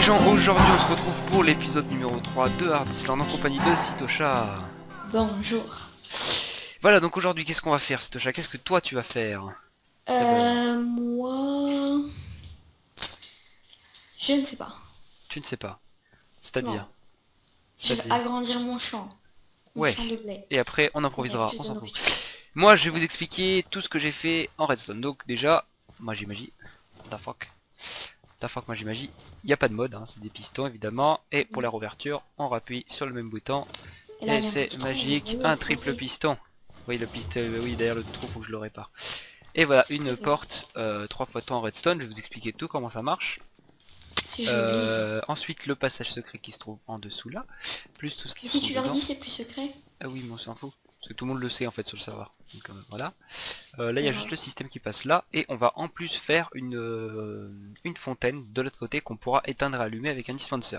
gens, aujourd'hui on se retrouve pour l'épisode numéro 3 de Hard Island en compagnie de Sitosha. Bonjour. Voilà, donc aujourd'hui qu'est-ce qu'on va faire, Sitosha? Qu'est-ce que toi tu vas faire d'abord? Moi, je ne sais pas. Tu ne sais pas. Non, C'est-à-dire je vais C'est-à-dire agrandir mon Ouais. champ de blé Et après on pour qu'on ait improvisera, plus on de s'en fout. nourriture. Moi je vais vous expliquer tout ce que j'ai fait en redstone. Donc déjà, magie magie. The fuck. The fuck magie magie. Il n'y a pas de mode, hein, c'est des pistons évidemment. Et pour la rouverture, on rappuie sur le même bouton. Et là, Et il y a un c'est petit trou, vous magique, voyez, un il faut triple ouvrir. piston. Oui, le piston, oui, derrière le trou, faut que je le répare. Et voilà, une C'est joli. porte 3 x 3 en redstone, je vais vous expliquer tout comment ça marche. C'est joli. Ensuite, le passage secret qui se trouve en dessous là, plus tout ce qui Et se si trouve tu leur dedans. dis c'est plus secret? Ah oui, mais on s'en fout, parce que tout le monde le sait en fait sur le serveur. Donc voilà. Là, il y Pas a juste grave. le système qui passe là, et on va en plus faire une fontaine de l'autre côté qu'on pourra éteindre et allumer avec un dispenser.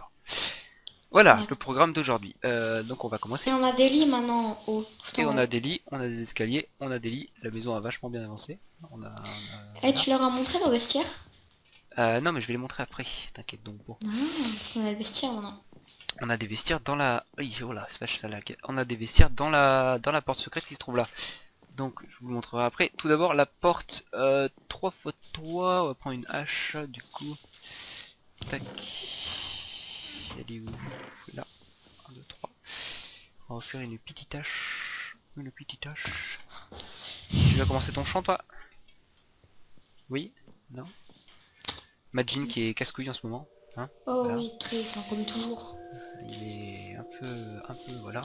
Voilà, Ouais. le programme d'aujourd'hui. Donc on va Et commencer. on a des lits maintenant en haut, tout Et en on a haut. des lits, on a des escaliers, on a des lits. La maison a vachement bien avancé. Et Voilà. tu leur as montré nos vestiaires? Non mais je vais les montrer après, t'inquiète donc. Bon. Ah, parce qu'on a le vestiaire maintenant. On a des vestiaires dans la... Oui, voilà, c'est pas ça là. On a des vestiaires dans la porte secrète qui se trouve là. Donc je vous le montrerai après. Tout d'abord la porte 3 x 3, on va prendre une hache du coup. Tac. Elle est où? Là. 1, 2, 3. On va faire une petite hache. Une petite hache. Tu vas commencer ton chant toi? Oui? Non? Majin qui est casse-couille en ce moment. Hein, Oh voilà. oui, très, enfin, comme toujours. Il est un peu, voilà.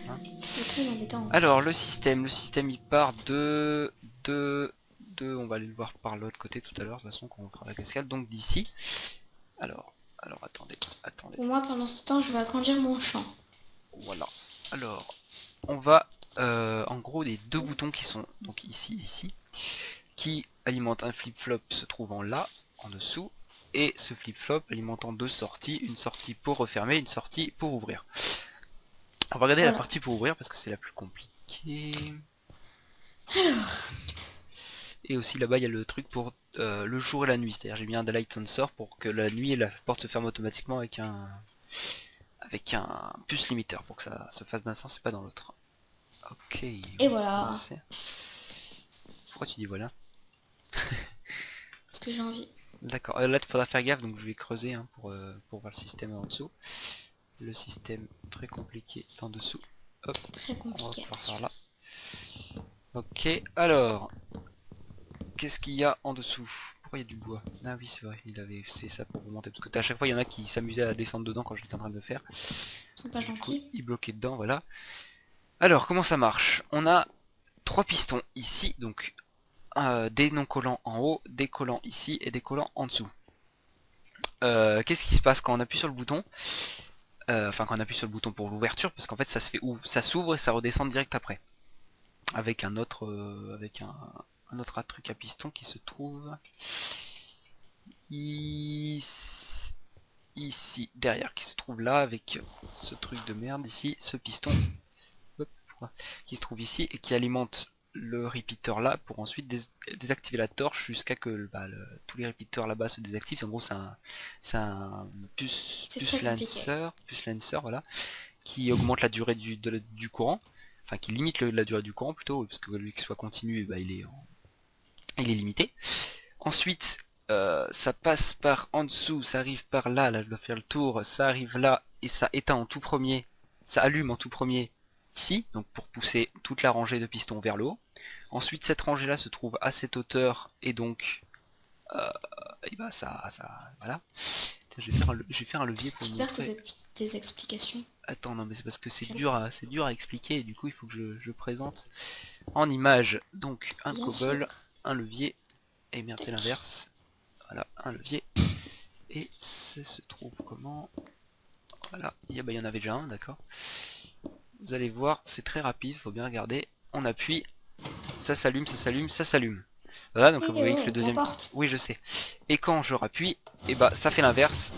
Hein. C'est très embêtant. Alors le système il part on va aller le voir par l'autre côté tout à l'heure, de toute façon quand on fera la cascade, donc d'ici. Alors attendez, Pour moi, pendant ce temps, je vais agrandir mon champ. voilà. Alors, on va en gros les deux boutons qui sont donc ici, qui alimentent un flip-flop se trouvant là, en dessous, et ce flip-flop alimentant deux sorties, une sortie pour refermer, une sortie pour ouvrir. On va regarder la Voilà. partie pour ouvrir parce que c'est la plus compliquée. Et aussi là-bas il y a le truc pour le jour et la nuit, c'est-à-dire j'ai mis un daylight sensor pour que la nuit la porte se ferme automatiquement avec un puce limiteur pour que ça se fasse d'un sens et pas dans l'autre. Ok, Et voilà. pourquoi tu dis voilà? Parce que j'ai envie. D'accord, là il faudra faire gaffe, donc je vais creuser hein, pour voir le système en dessous. Le système très compliqué en dessous. Hop, Très on va compliqué, pouvoir attention. faire là. Ok, alors, qu'est-ce qu'il y a en dessous? Pourquoi il y a du bois? Ah oui c'est vrai, il avait fait ça pour remonter, parce que à chaque fois il y en a qui s'amusaient à descendre dedans quand j'étais en train de le faire. Ils sont pas Du coup, gentils. il bloquait dedans, voilà. Alors, comment ça marche? On a trois pistons ici, donc des non collants en haut, des collants ici et des collants en dessous. Qu'est-ce qui se passe quand on appuie sur le bouton? Enfin quand on appuie sur le bouton pour l'ouverture, parce qu'en fait ça se fait où? Ça s'ouvre et ça redescend direct après. Avec un autre un autre truc à piston qui se trouve ici derrière, qui se trouve là avec ce truc de merde ici, ce piston hop, qui se trouve ici et qui alimente le repeater là pour ensuite désactiver la torche jusqu'à que tous les repeaters là-bas se désactivent. En gros c'est un C'est très compliqué. puce lancer voilà, qui augmente la durée du courant, enfin qui limite la durée du courant plutôt, parce que lui qui soit continu, bah, il est limité. Ensuite ça passe par en dessous, ça arrive par là, là je dois faire le tour, ça arrive là et ça éteint en tout premier, ça allume en tout premier ici, donc pour pousser toute la rangée de pistons vers le haut. Ensuite cette rangée là se trouve à cette hauteur et donc et bah ça voilà. Je vais faire un levier pour vous Super montrer. tes explications. Attends non mais c'est parce que c'est J'aime dur à expliquer et du coup il faut que je présente en image. Donc un bien sûr. cobble, un levier, et merde c'est l'inverse. Voilà, un levier. Et ça se trouve comment? Voilà, bah, il y en avait déjà un, d'accord. Vous allez voir, c'est très rapide, faut bien regarder. On appuie, ça s'allume, ça s'allume, ça s'allume. Voilà, donc vous Eh voyez que le oh, la deuxième... porte. Oui, je sais. Et quand je rappuie, et bah ça fait l'inverse.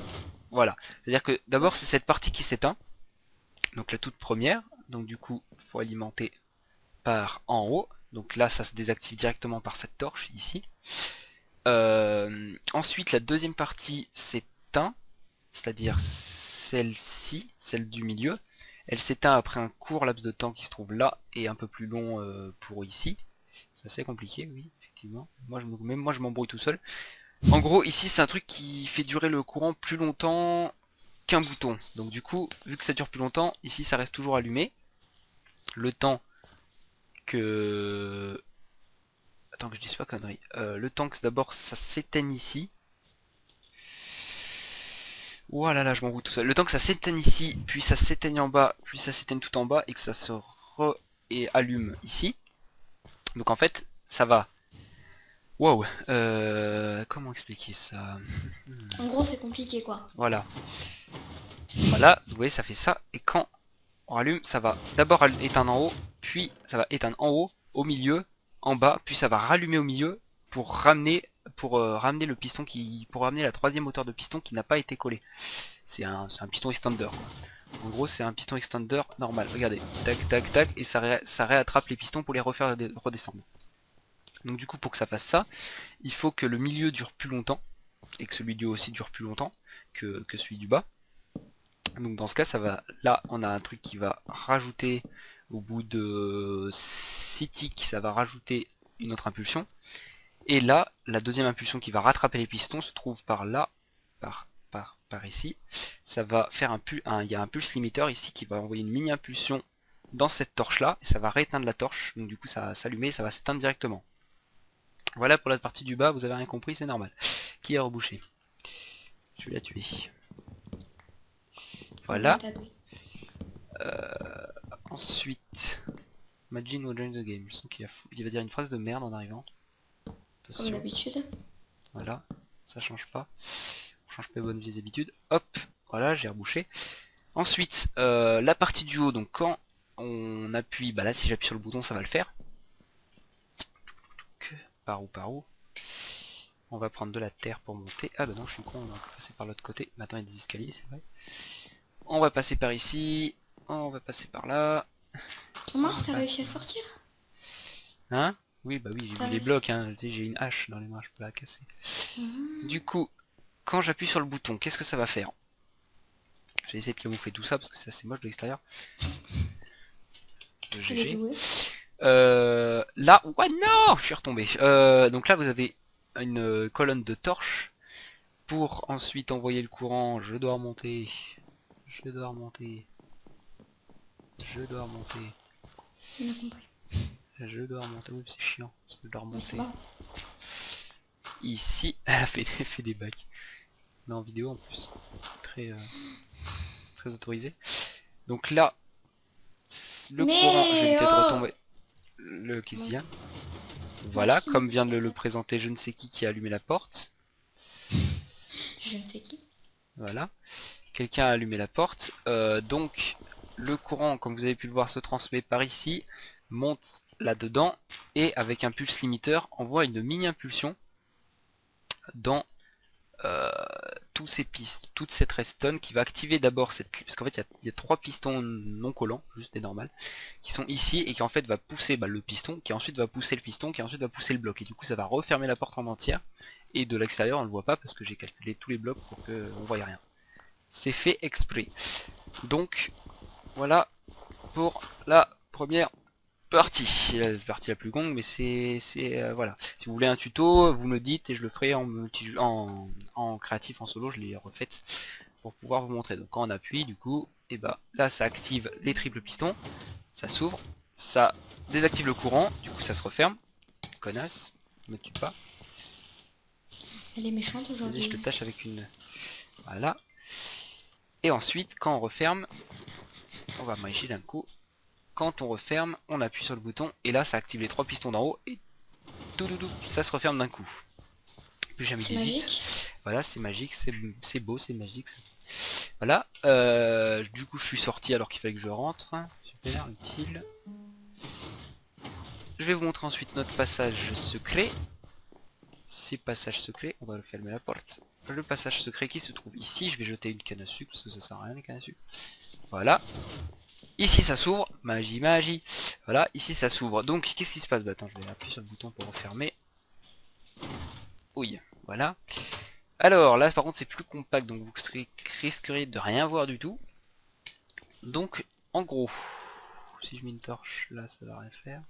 Voilà. C'est-à-dire que d'abord c'est Ouf. cette partie qui s'éteint. Donc la toute première. Donc du coup, faut alimenter par en haut. Donc là, ça se désactive directement par cette torche ici. Ensuite, la deuxième partie s'éteint. c'est-à-dire celle-ci, celle du milieu, elle s'éteint après un court laps de temps qui se trouve là et un peu plus long pour ici. C'est assez compliqué, oui, effectivement. Même moi je m'embrouille tout seul. En gros, ici c'est un truc qui fait durer le courant plus longtemps qu'un bouton. Donc du coup, vu que ça dure plus longtemps, ici ça reste toujours allumé. Le temps que... Attends que je dise pas connerie. Le temps que d'abord ça s'éteigne ici. Voilà, là je m'embrouille tout seul. Le temps que ça s'éteigne ici, puis ça s'éteigne en bas, puis ça s'éteigne tout en bas et que ça se et allume ici. Donc en fait, ça va. Wow. Comment expliquer ça? En gros, c'est compliqué, quoi. Voilà. Voilà, vous voyez, ça fait ça. Et quand on rallume, ça va d'abord éteindre en haut, puis ça va éteindre en haut, au milieu, en bas, puis ça va rallumer au milieu pour ramener ramener le piston pour ramener la troisième hauteur de piston qui n'a pas été collée. C'est un piston extender, quoi. En gros, c'est un piston extender normal. Regardez, tac, tac, tac, et ça réattrape les pistons pour les refaire redescendre. Donc du coup, pour que ça fasse ça, il faut que le milieu dure plus longtemps, et que celui du haut aussi dure plus longtemps que celui du bas. Donc dans ce cas, ça va. Là, on a un truc qui va rajouter, au bout de 6 ticks, ça va rajouter une autre impulsion. Et là, la deuxième impulsion qui va rattraper les pistons se trouve par là, par ici. Ça va faire il y a un pulse limiteur ici qui va envoyer une mini impulsion dans cette torche là, et ça va rééteindre la torche. Donc du coup, ça va s'allumer, ça va s'éteindre directement. Voilà pour la partie du bas, vous avez rien compris, c'est normal. Qui a rebouché? Je vais la tuer. Voilà. Ensuite, Majin will join the game. Je sens qu'il va dire une phrase de merde en arrivant. Comme d'habitude. Voilà, ça change pas. On change pas les bonnes vieilles habitudes. Hop, voilà, j'ai rebouché. Ensuite, la partie du haut, donc quand on appuie, bah là si j'appuie sur le bouton ça va le faire. Par où? On va prendre de la terre pour monter. Ah bah non, je suis con, on va passer par l'autre côté. Maintenant il y a des escaliers, c'est vrai. On va passer par ici. On va passer par là. Comment t'as réussi à sortir? Hein? Oui, bah oui, j'ai vu les blocs, hein. J'ai une hache dans les mains, je peux la casser. Du coup, quand j'appuie sur le bouton, qu'est-ce que ça va faire? J'ai essayé de camoufler tout ça parce que c'est assez moche de l'extérieur. GG. Là, ouais, non, je suis retombé. Donc là, vous avez une colonne de torches. Pour ensuite envoyer le courant, je dois remonter. Je dois remonter. Je dois remonter. Je dois remonter. Oui, c'est chiant. Je dois remonter. Ici, elle a fait des bacs. Mais en vidéo en plus. C'est très autorisé. Donc là, le courant, je vais éviter de retomber. Le qui se vient. Voilà, comme vient de le présenter je ne sais qui a allumé la porte. Je ne sais qui. Voilà. Quelqu'un a allumé la porte. Donc, le courant, comme vous avez pu le voir, se transmet par ici, monte là-dedans, et avec un pulse limiteur, envoie une mini-impulsion dans toute cette redstone qui va activer d'abord cette clé, parce qu'en fait il y a 3 pistons non collants, juste des normales, qui sont ici et qui en fait va pousser le piston, qui ensuite va pousser le piston, qui ensuite va pousser le bloc, et du coup ça va refermer la porte en entière, et de l'extérieur on le voit pas parce que j'ai calculé tous les blocs pour qu'on voie rien. C'est fait exprès. Donc voilà pour la première partie. La partie la plus longue, mais c'est voilà. Si vous voulez un tuto, vous me dites et je le ferai en créatif, en solo, je l'ai refaite pour pouvoir vous montrer. Donc quand on appuie, du coup, et bah là ça active les triples pistons, ça s'ouvre, ça désactive le courant, du coup ça se referme. Connasse, me tue pas. Elle est méchante aujourd'hui. Je te tâche avec une. Voilà. Et ensuite, quand on referme, on va manger d'un coup. Quand on referme, on appuie sur le bouton et là ça active les 3 pistons d'en haut et tout ça se referme d'un coup. C'est magique. Voilà, c'est magique, c'est beau, c'est magique. Voilà. Du coup je suis sorti alors qu'il fallait que je rentre. Super, utile. Je vais vous montrer ensuite notre passage secret. Ces passages secrets, on va fermer la porte. Le passage secret qui se trouve ici, je vais jeter une canne à sucre parce que ça sert à rien les cannes à sucre. Voilà. Ici ça s'ouvre, magie. Voilà, ici ça s'ouvre. Donc qu'est-ce qui se passe? Bah attends, je vais appuyer sur le bouton pour refermer. Oui, voilà. Alors là par contre c'est plus compact, donc vous risqueriez de rien voir du tout. Donc en gros, si je mets une torche là ça va rien faire.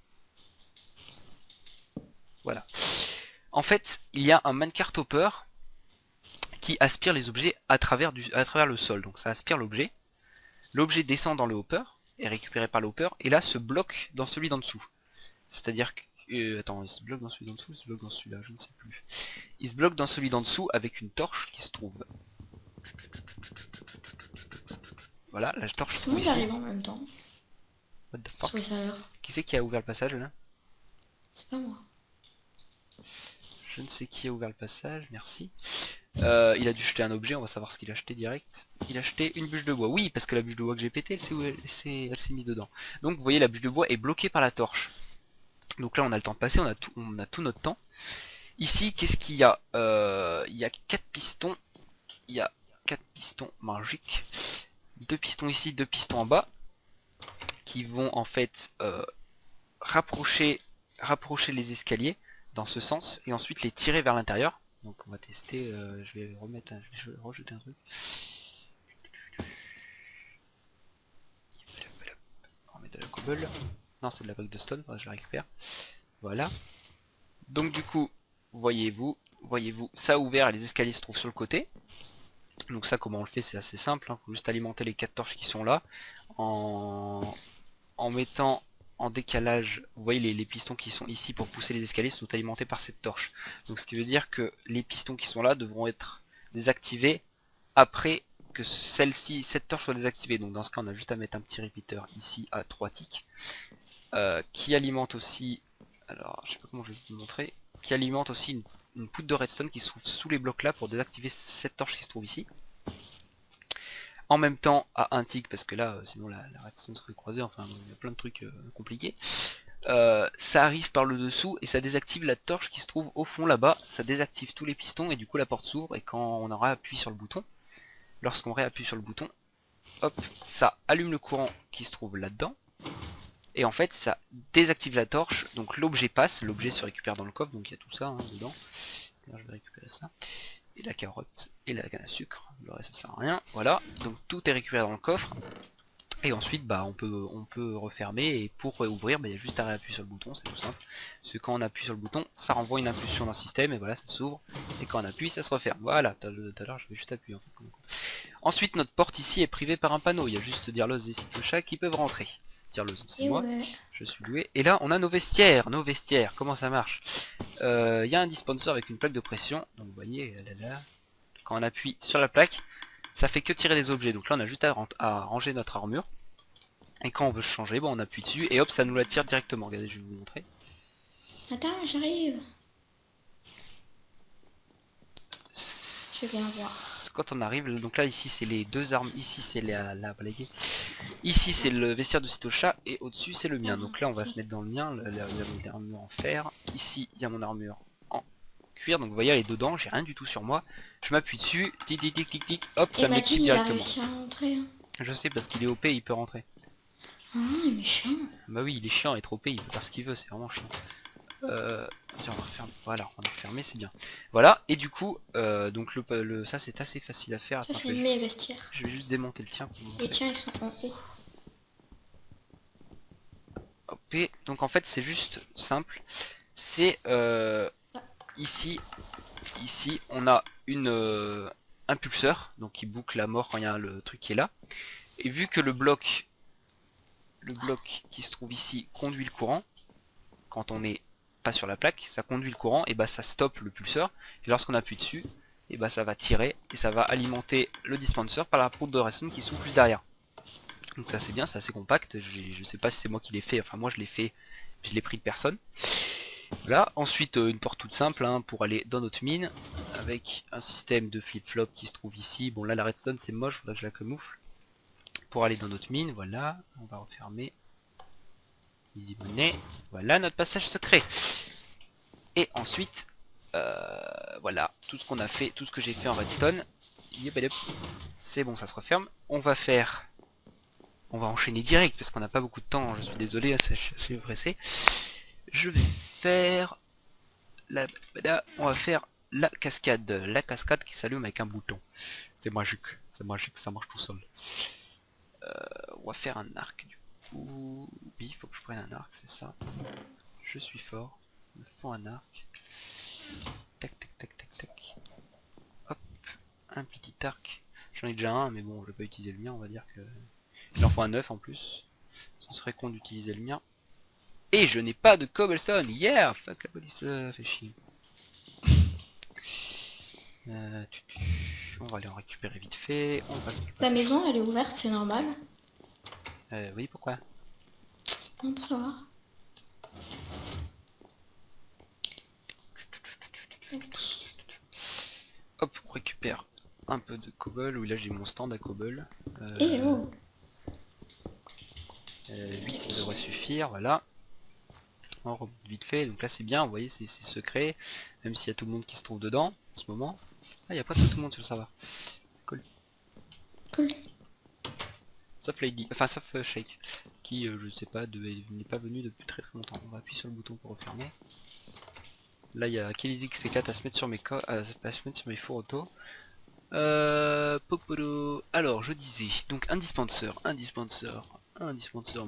Voilà. En fait il y a un minecart hopper qui aspire les objets à travers le sol. Donc ça aspire l'objet. L'objet descend dans le hopper, est récupéré par le hopper, et là se bloque dans celui d'en dessous. C'est-à-dire que... attends, il se bloque dans celui d'en dessous, il se bloque dans celui-là, je ne sais plus. Il se bloque dans celui d'en dessous avec une torche qui se trouve. Voilà, la torche se Tout trouve le monde ici. arrive en même temps. What the fuck? Sur les serveurs. Qui c'est qui a ouvert le passage là? C'est pas moi. Je ne sais qui a ouvert le passage, merci. Il a dû jeter un objet, on va savoir ce qu'il a acheté direct. Il a acheté une bûche de bois. Oui, parce que la bûche de bois que j'ai pété, elle s'est mise dedans. Donc vous voyez, la bûche de bois est bloquée par la torche. Donc là on a le temps de passer, on a tout notre temps. Ici, qu'est-ce qu'il y a? Il y a 4 pistons. Il y a 4 pistons magiques. 2 pistons ici, 2 pistons en bas. Qui vont en fait rapprocher les escaliers dans ce sens. Et ensuite les tirer vers l'intérieur. Donc on va tester, je vais rejeter un truc. On va mettre de la cobble. Non, c'est de la bloc de stone, je la récupère. Voilà. Donc du coup, voyez-vous, ça a ouvert et les escaliers se trouvent sur le côté. Donc ça, comment on le fait, c'est assez simple. Il faut juste alimenter les 4 torches qui sont là. En mettant en décalage, vous voyez les pistons qui sont ici pour pousser les escaliers sont alimentés par cette torche. Donc ce qui veut dire que les pistons qui sont là devront être désactivés après que cette torche soit désactivée. Donc dans ce cas on a juste à mettre un petit repeater ici à 3 ticks qui alimente aussi, alors je sais pas comment je vais vous montrer, qui alimente aussi une poutre de redstone qui se trouve sous les blocs là pour désactiver cette torche qui se trouve ici. En même temps à un tick parce que là sinon la redstone serait croisée, enfin il y a plein de trucs compliqués. Ça arrive par le dessous et ça désactive la torche qui se trouve au fond là-bas, ça désactive tous les pistons et du coup la porte s'ouvre et quand on aura appuyé sur le bouton, lorsqu'on réappuie sur le bouton, hop, ça allume le courant qui se trouve là-dedans et en fait ça désactive la torche, donc l'objet passe, l'objet se récupère dans le coffre, donc il y a tout ça dedans. Là, je vais récupérer ça. Et la carotte et la canne à sucre, le reste ça sert à rien, voilà, donc tout est récupéré dans le coffre. Et ensuite bah on peut refermer et pour ouvrir il y a juste à réappuyer sur le bouton, c'est tout simple. Parce que quand on appuie sur le bouton, ça renvoie une impulsion dans le système et voilà ça s'ouvre. Et quand on appuie ça se referme. Voilà, tout à l'heure je vais juste appuyer en fait. Ensuite notre porte ici est privée par un panneau, il y a juste Dirlos et Sitosha qui peuvent rentrer. Dirlos c'est moi, ouais. je suis doué. Et là on a nos vestiaires, comment ça marche? Il y a un dispenser avec une plaque de pression, donc vous voyez, là, quand on appuie sur la plaque, ça fait que tirer des objets, donc là on a juste à ranger notre armure. Et quand on veut changer, bon on appuie dessus et hop ça nous la tire directement. Regardez, je vais vous montrer. Attends, j'arrive. Je viens voir. Quand on arrive, donc là ici c'est les deux armes, ici c'est la balayée. Ici c'est le vestiaire de Sitosha et au-dessus c'est le mien. Donc là on va se mettre dans le mien, il y a mon armure en fer. Ici il y a mon armure en cuir, donc vous voyez elle est dedans, j'ai rien du tout sur moi. Je m'appuie dessus, tic tic tic tic tic, hop ça m'équipe directement. Il a réussi à rentrer. Hein. Je sais parce qu'il est OP, il peut rentrer. Ah, il est méchant. Bah oui il est chiant, être OP, il peut faire ce qu'il veut, c'est vraiment chiant. On va refermer. Voilà, on a refermé, c'est bien. Voilà, et du coup, donc ça c'est assez facile à faire. Ça Attends, c'est mes vestiaires. je vais juste démonter le tien pour vous montrer. Les tiens ils sont en haut. Hop, donc en fait c'est juste simple. C'est ici on a une un pulseur, donc qui boucle la mort quand il y a le truc qui est là. Et vu que le bloc qui se trouve ici conduit le courant, quand on est pas sur la plaque, ça conduit le courant, et bah ça stoppe le pulseur, et lorsqu'on appuie dessus, et bah ça va tirer, et ça va alimenter le dispenser par la poutre de redstone qui s'ouvre juste derrière. Donc ça c'est bien, c'est assez compact, je sais pas si c'est moi qui l'ai fait, enfin moi je l'ai fait, je l'ai pris de personne. Voilà, ensuite une porte toute simple hein, pour aller dans notre mine, avec un système de flip-flop qui se trouve ici. Bon là la redstone c'est moche, faudrait que je la camoufle. Pour aller dans notre mine, voilà, on va refermer. Easy money. Voilà notre passage secret. Et ensuite, voilà, tout ce qu'on a fait, tout ce que j'ai fait en redstone. C'est bon, ça se referme. On va enchaîner direct parce qu'on n'a pas beaucoup de temps. Je suis désolé, je suis pressé. Je vais faire on va faire la cascade qui s'allume avec un bouton. C'est magique, ça marche tout seul. On va faire un arc du coup. Oui, il faut que je prenne un arc, c'est ça. Je suis fort. Il me faut un arc. Tac tac tac tac tac. Hop, un petit arc. J'en ai déjà un, mais bon, je vais pas utiliser le mien, on va dire que... Il en faut un 9 en plus. Ce serait con d'utiliser le mien. Et je n'ai pas de cobblestone. Yeah, fuck la police, fait chier. On va aller en récupérer vite fait. On passe. La maison, elle est ouverte, c'est normal. Oui, pourquoi? On peut savoir. Hop, on récupère un peu de cobble. Oui, là j'ai mon stand à cobble. Eh oh. 8 ça devrait suffire, voilà. On remonte vite fait, donc là c'est bien, vous voyez, c'est secret. Même s'il y a tout le monde qui se trouve dedans, en ce moment. Ah, il n'y a pas tout le monde sur le serveur. Cool. Cool. Sauf Lady, enfin sauf Shake, qui je sais pas, n'est pas venu depuis très longtemps. On va appuyer sur le bouton pour refermer. Là il y a Kelly C4 à se mettre sur mes à se mettre sur mes fours auto. Popolo. Alors je disais, donc un dispenser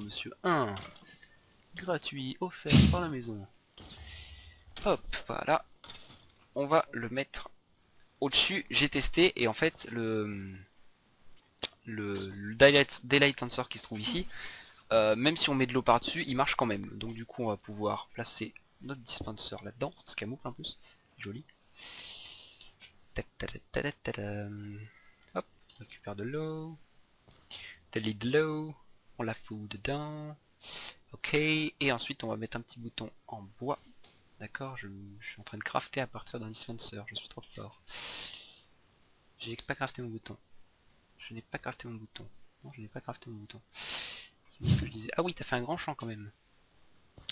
monsieur, un gratuit, offert par la maison. Hop, voilà. On va le mettre au-dessus. J'ai testé et en fait le Daylight Sensor qui se trouve ici, même si on met de l'eau par-dessus, il marche quand même. Donc du coup on va pouvoir placer notre dispenser là-dedans. Ça se camoufle en plus. C'est joli. Hop, on récupère de l'eau. De l'eau. On la fout dedans. Ok, et ensuite on va mettre un petit bouton en bois. D'accord, je suis en train de crafter à partir d'un dispenser, je suis trop fort. J'ai pas crafté mon bouton. Je n'ai pas crafté mon bouton. Non, je n'ai pas crafté mon bouton. C'est ce que je disais. Ah oui, t'as fait un grand champ quand même.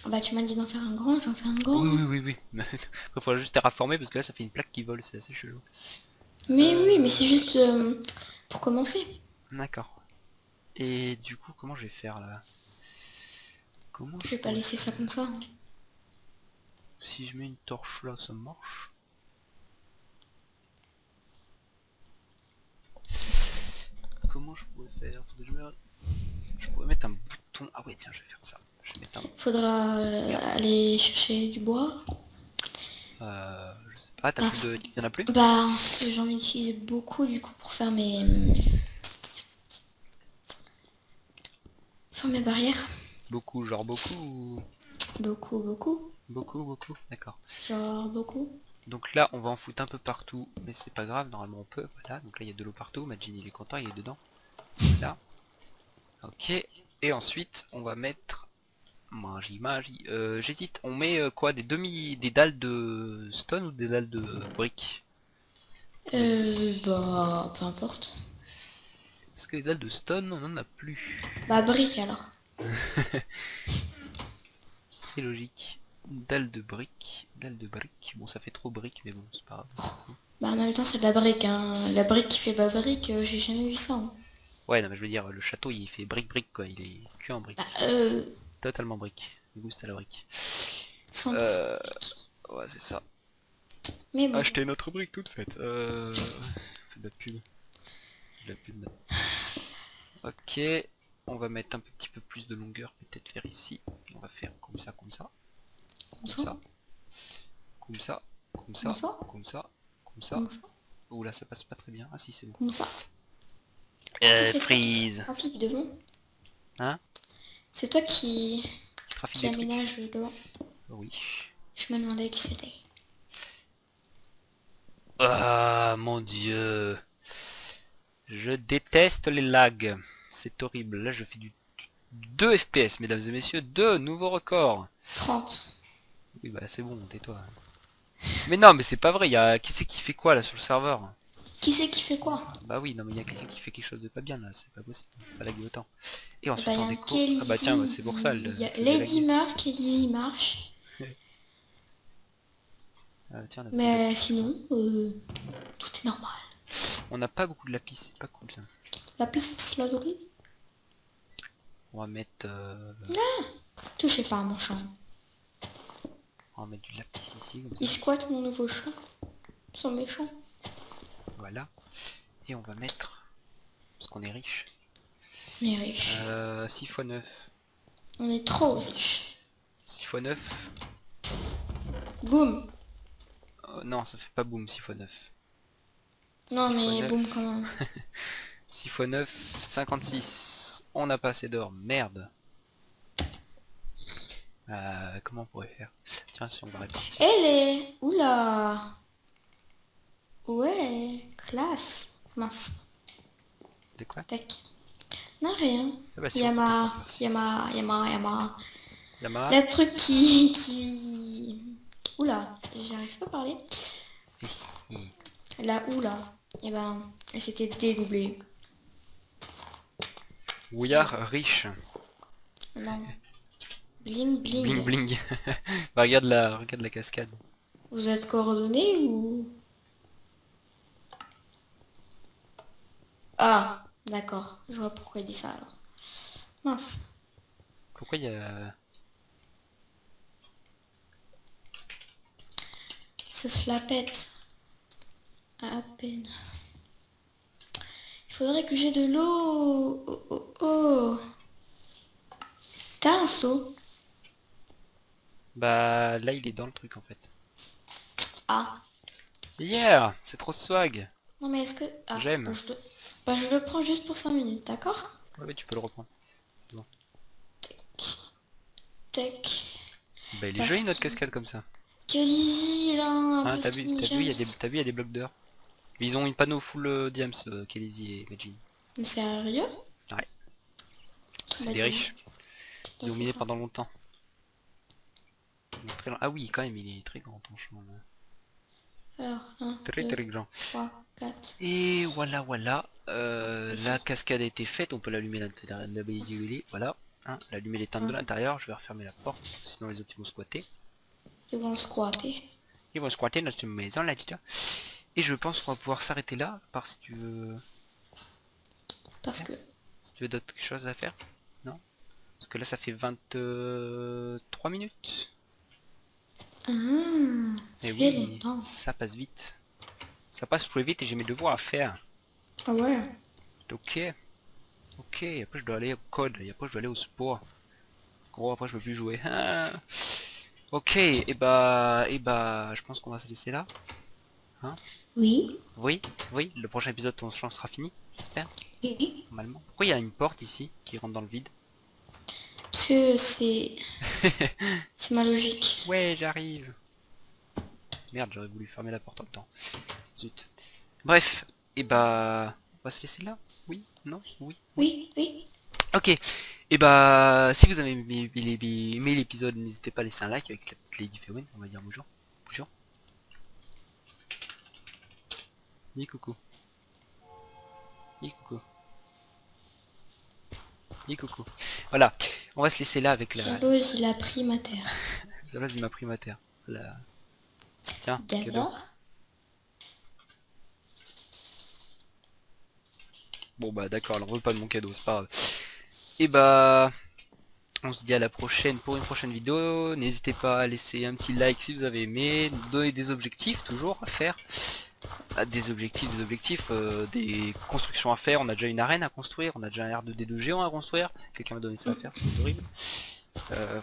Bah tu m'as dit d'en faire un grand, j'en fais un grand. Oui. Après, faudra juste terraformer parce que là ça fait une plaque qui vole, c'est assez chelou. Mais oui, mais c'est juste pour commencer. D'accord. Et du coup, comment je vais faire là? Comment Je vais pas laisser ça comme ça. Si je mets une torche là, ça marche? Comment je pourrais faire? Je pourrais mettre un bouton. Ah ouais, tiens, je vais faire ça. Je vais mettre un... Faudra aller chercher du bois. Je sais pas, t'as plus de... Y'en a plus? Bah j'en utilise beaucoup du coup pour faire mes barrières. Beaucoup, genre beaucoup ou... Beaucoup. Beaucoup, d'accord. Genre beaucoup. Donc là, on va en foutre un peu partout, mais c'est pas grave, normalement on peut. Voilà, donc là il y a de l'eau partout, Majin il est content, il est dedans. Là. Ok, et ensuite on va mettre... j'hésite, on met quoi, des dalles de stone ou des dalles de briques? Bah peu importe. Parce que les dalles de stone, on en a plus. Bah brique alors. C'est logique. Dalle de briques. Bon, ça fait trop briques, mais bon, c'est pas grave. Bah en même temps c'est de la brique, hein. La brique qui fait pas brique, j'ai jamais vu ça. Hein. Ouais, non, mais je veux dire, le château, il fait brique quoi. Il est que en brique. Bah, Totalement brique. Du coup, c'est à la brique. 100% brique. Ouais, c'est ça. Mais bon. Acheter notre brique toute faite. Fait de la pub. De la pub. Ok. On va mettre un petit peu plus de longueur, peut-être faire ici. Et on va faire comme ça. Comme ça. Comme ça. Ouh là, ça passe pas très bien. Ah si, c'est bon. Comme ça. Freeze. Trafic devant. Hein? C'est toi qui Trafic aménage devant. Oui. Je me demandais qui c'était. Ah mon dieu. Je déteste les lags. C'est horrible. Là je fais du 2 FPS mesdames et messieurs. 2 nouveaux records. 30. Oui bah c'est bon, tais-toi. Mais non mais c'est pas vrai. Qui c'est qui fait quoi là sur le serveur? Qui c'est qui fait quoi? Bah oui, non mais il y a quelqu'un qui fait quelque chose de pas bien là. C'est pas possible. Pas laguer autant. Et ensuite Bah, en déco. Ah bah tiens, c'est pour ça. y a Lady Mark et Lizzie marche. Tiens, Mais sinon, tout est normal. on n'a pas beaucoup de lapis, c'est pas cool ça. La piste lazuli. On va mettre... Touchez pas à mon champ. On va mettre du lapis ici comme ça. Il squatte mon nouveau champ. Ils sont méchants. Voilà. Et on va mettre, parce qu'on est riche, On est riches. 6 x 9. On est trop riches. 6 x 9. Boum. Non, ça fait pas boum 6 x 9. Non 6 x mais 9. boum quand même. 6 x 9, 56. On n'a pas assez d'or, merde. Comment on pourrait faire? Tiens, si on va répartir. Elle est... Oula. Ouais, classe. Mince. De quoi? Tac. Non, rien. Ah bah, si, on peut Yama, faire ça. Yama. Yama. Le truc qui... Oula, j'arrive pas à parler. La oula. Et ben, elle s'était dédoublée. Ouillard riche. Non. Bling bling. Bling bling. Bah regarde la cascade. Vous êtes coordonnés ou... Ah, d'accord. Je vois pourquoi il dit ça alors. Mince. Pourquoi il y a... Ça se la pète. À peine. Il faudrait que j'ai de l'eau. Oh, oh, oh. T'as un seau? Bah là il est dans le truc en fait. Ah. Yeah, c'est trop swag. Non mais est-ce que... Ah, J'aime. bah, je le prends juste pour 5 minutes, d'accord? Ouais, tu peux le reprendre. Tac. Bah il est Parce joli notre qu'il- cascade comme ça. Quel easy là, un Hein, peu t'as vu, skinny il y a James. il y a des blocs d'or. Mais ils ont une panneau full diams, Kelly et Majin. Mais sérieux? Ouais, c'est Bah, des riches. Ils ont c'est miné ça. pendant longtemps. Ah oui, quand même, il est très grand ton champ. Là. Alors, 1, Très 2, très grand. 3, 4. Et voilà. Ici. La cascade a été faite, on peut l'allumer à l'intérieur de la baie. Voilà. Hein, l'allumer les tentes de l'intérieur, je vais refermer la porte, parce que sinon les autres ils vont squatter. Ils vont squatter. Ils vont squatter notre maison là déjà. Et je pense qu'on va pouvoir s'arrêter là, à part si tu veux... Parce que... Si tu veux d'autres choses à faire. Non? Parce que là ça fait 23 minutes. Ah, Et ça fait oui, longtemps. ça passe vite. Ça passe très vite et j'ai mes devoirs à faire. Ah ouais. Ok. Ok, après je dois aller au code, et après je dois aller au sport. Gros, après je peux plus jouer. Ah. Ok, je pense qu'on va se laisser là. Hein? Oui. Oui, le prochain épisode ton chant sera fini, j'espère, Oui. normalement. Pourquoi il y a une porte ici qui rentre dans le vide? Parce que c'est... C'est ma logique. Ouais, j'arrive. Merde, j'aurais voulu fermer la porte en même temps. Zut. Bref, on va se laisser là. Oui, non, oui. Oui. Ok, si vous avez aimé l'épisode, n'hésitez pas à laisser un like avec la petite Lady Faewin, on va dire bonjour. Bonjour. Dis coucou. Dis coucou. Dis coucou. Voilà, on va se laisser là avec la... Jalouse, il a pris ma terre. Là, il m'a pris ma terre. La... Tiens, cadeau. D'accord. Bon bah d'accord, alors on veut pas de mon cadeau, c'est pas grave. On se dit à la prochaine pour une prochaine vidéo. N'hésitez pas à laisser un petit like si vous avez aimé, donner des objectifs toujours à faire. Des objectifs, des constructions à faire. On a déjà une arène à construire, on a déjà un R2D2 géant à construire. Quelqu'un m'a donné ça à faire, c'est horrible.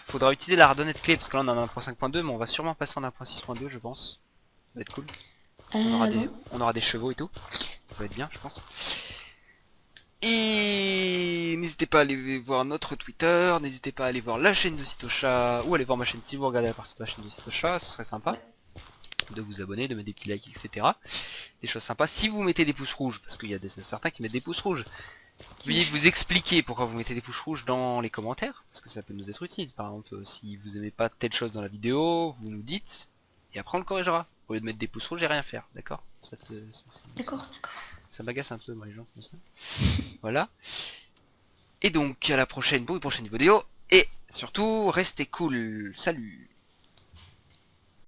Faudra utiliser la radonnette clé parce que là on en a 1.5.2 mais on va sûrement passer en 1.6.2 je pense. Ça va être cool. On aura des chevaux et tout. Ça va être bien je pense. Et n'hésitez pas à aller voir notre Twitter, n'hésitez pas à aller voir la chaîne de Sitosha, ou aller voir ma chaîne si vous regardez la partie de la chaîne de Sitosha, ce serait sympa. De vous abonner, de mettre des petits likes, etc. Des choses sympas. Si vous mettez des pouces rouges, parce qu'il y a certains qui mettent des pouces rouges, veuillez vous expliquer pourquoi vous mettez des pouces rouges dans les commentaires, parce que ça peut nous être utile. Par exemple, si vous aimez pas telle chose dans la vidéo, vous nous dites, et après on le corrigera. Au lieu de mettre des pouces rouges et rien faire, d'accord? D'accord. Ça m'agace un peu moi les gens comme ça. Voilà. Et donc à la prochaine pour une prochaine vidéo. Et surtout, restez cool. Salut.